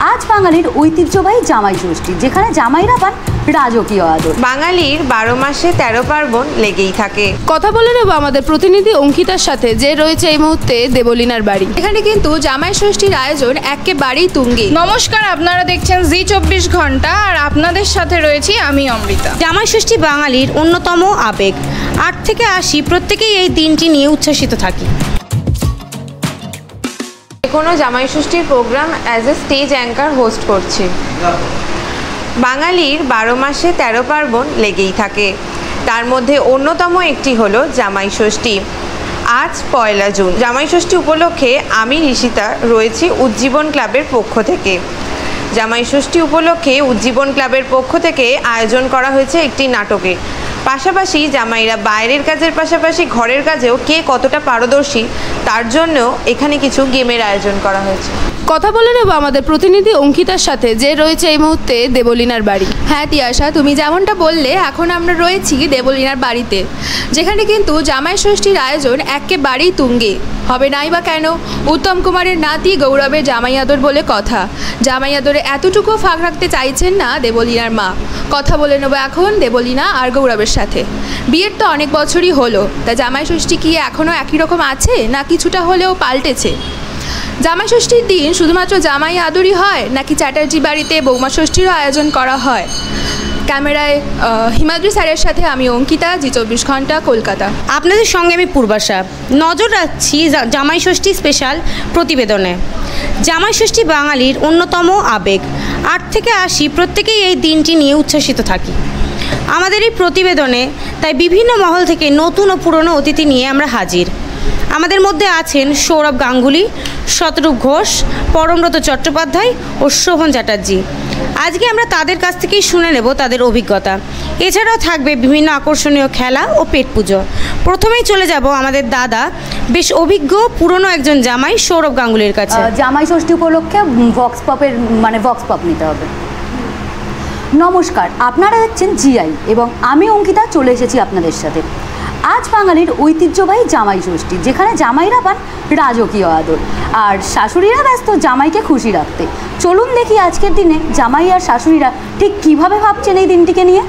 আজ বাঙালির ঐতিহ্যবাহী জামাই ষষ্ঠী, যেখানে জামাইরা পান রাজকীয় আদর। বাঙালির 12 মাসে 13 পার্বণ লেগেই থাকে। কথা বলে নেব আমাদের প্রতিনিধি অঙ্কিতার সাথে, যে রয়েছে এই মুহূর্তে দেবলীনার বাড়ি। এখানে কিন্তু জামাই ষষ্ঠীর আয়োজন একেবারেই তুঙ্গে। নমস্কার, আপনারা দেখছেন জি 24 ঘন্টা, আর আপনাদের সাথে রয়েছি আমি অমৃতা। জামাই ষষ্ঠী বাঙালির অন্যতম আবেগ। 8 থেকে 80 প্রত্যেকেই এই দিনটি নিয়ে উচ্ছ্বসিত থাকি। কোনো জামাই ষষ্ঠীর program as a stage anchor host করছি। বাঙালির 12 মাসে 13 পার্বণ লেগেই থাকে, তার মধ্যে অন্যতম একটি হলো জামাই ষষ্ঠী। আজ 1 জুন। জামাই ষষ্ঠী উপলক্ষে আমি ঋষিতা রয়েছি উজ্জীবন ক্লাবের পক্ষ থেকে। জামাই ষষ্ঠী উপলক্ষে উজ্জীবন ক্লাবের পক্ষ থেকে আয়োজন করা হয়েছে একটি নাটকে। পাশাপাশি জামাইরা বাইরের কাজের পাশাপাশি ঘরের কাজেও কে কতটা পারদর্শী তার জন্য এখানে কিছু গেমের আয়োজন করা হয়েছে। কথা বলে নেব আমাদের প্রতিনিধি অঙ্কিতার সাথে, যে রয়েছে এই মুহূর্তে দেবলীনার বাড়ি। হ্যাঁ তিয়াশা, তুমি যেমনটা বললে, এখন আমরা রয়েছি দেবলীনার বাড়িতে, যেখানে কিন্তু জামাই ষষ্ঠীর আয়োজন একেবারেই তুঙ্গে। হবে নাই বা কেন, উত্তম কুমারের নাতি গৌরবের জামাই আদর বলে কথা। জামাই আদরে এতটুকু ফাঁক রাখতে চাইছেন না দেবলীনার মা। কথা বলে নেব এখন দেবলীনা আর গৌরবের সাথে। বিয়ের তো অনেক বছরই হলো, তা জামাই ষষ্ঠী কি এখনও একই রকম আছে, না কিছুটা হলেও পাল্টেছে? জামাই ষষ্ঠীর দিন শুধুমাত্র জামাই আদরই হয়, নাকি চ্যাটার্জি বাড়িতে বৌমা ষষ্ঠীরও আয়োজন করা হয়? ক্যামেরায় হিমাদ্রি স্যারের সাথে আমি অঙ্কিতা, জি 24 ঘন্টা, কলকাতা। আপনাদের সঙ্গে আমি পূর্বাশা। নজর রাখছি জামাই ষষ্ঠী স্পেশাল প্রতিবেদনে। জামাই ষষ্ঠী বাঙালির অন্যতম আবেগ। 8 থেকে 80 প্রত্যেকেই এই দিনটি নিয়ে উচ্ছ্বসিত থাকি। আমাদের এই প্রতিবেদনে তাই বিভিন্ন মহল থেকে নতুন ও পুরনো অতিথি নিয়ে আমরা হাজির। আমাদের মধ্যে আছেন সৌরভ গাঙ্গুলি, শতরূপ ঘোষ, পরমব্রত চট্টোপাধ্যায় ও শোভন চ্যাটার্জি। আজকে আমরা তাদের কাছ থেকেই শুনে নেব তাদের অভিজ্ঞতা। এছাড়াও থাকবে বিভিন্ন আকর্ষণীয় খেলা ও পেট পুজো। প্রথমেই চলে যাব আমাদের দাদা, বেশ অভিজ্ঞ পুরনো একজন জামাই, সৌরভ গাঙ্গুলির কাছে। জামাই ষষ্ঠী উপলক্ষে ভক্স পপ নিতে হবে। নমস্কার, আপনারা দেখছেন জিআই এবং আমি অঙ্কিতা চলে এসেছি আপনাদের সাথে। আজ বাঙালির ঐতিহ্যবাহী জামাই ষষ্ঠী, যেখানে জামাইরা পান রাজকীয় আদর আর শাশুড়িরা ব্যস্ত জামাইকে খুশি রাখতে। চলুন দেখি আজকের দিনে জামাই আর শাশুড়িরা ঠিক কীভাবে ভাবছেন এই দিনটিকে নিয়ে।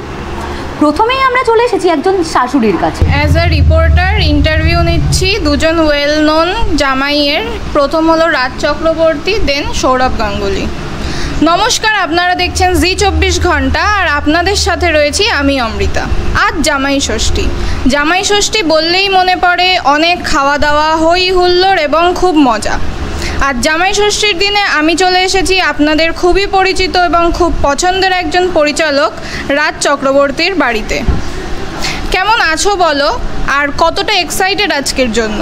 প্রথমেই আমরা চলে এসেছি একজন শাশুড়ির কাছে। অ্যাজ আ রিপোর্টার ইন্টারভিউ নিচ্ছি দুজন ওয়েল নোন জামাইয়ের। প্রথম হলো রাজ চক্রবর্তী, দেন সৌরভ গাঙ্গুলি। নমস্কার, আপনারা দেখছেন জি 24 ঘন্টা, আর আপনাদের সাথে রয়েছি আমি অমৃতা। আজ জামাই ষষ্ঠী। জামাই ষষ্ঠী বললেই মনে পড়ে অনেক খাওয়া দাওয়া, হই হুল্লোড় এবং খুব মজা। আজ জামাই ষষ্ঠীর দিনে আমি চলে এসেছি আপনাদের খুবই পরিচিত এবং খুব পছন্দের একজন পরিচালক রাজ চক্রবর্তীর বাড়িতে। কেমন আছো বলো, আর কতটা এক্সাইটেড আজকের জন্য?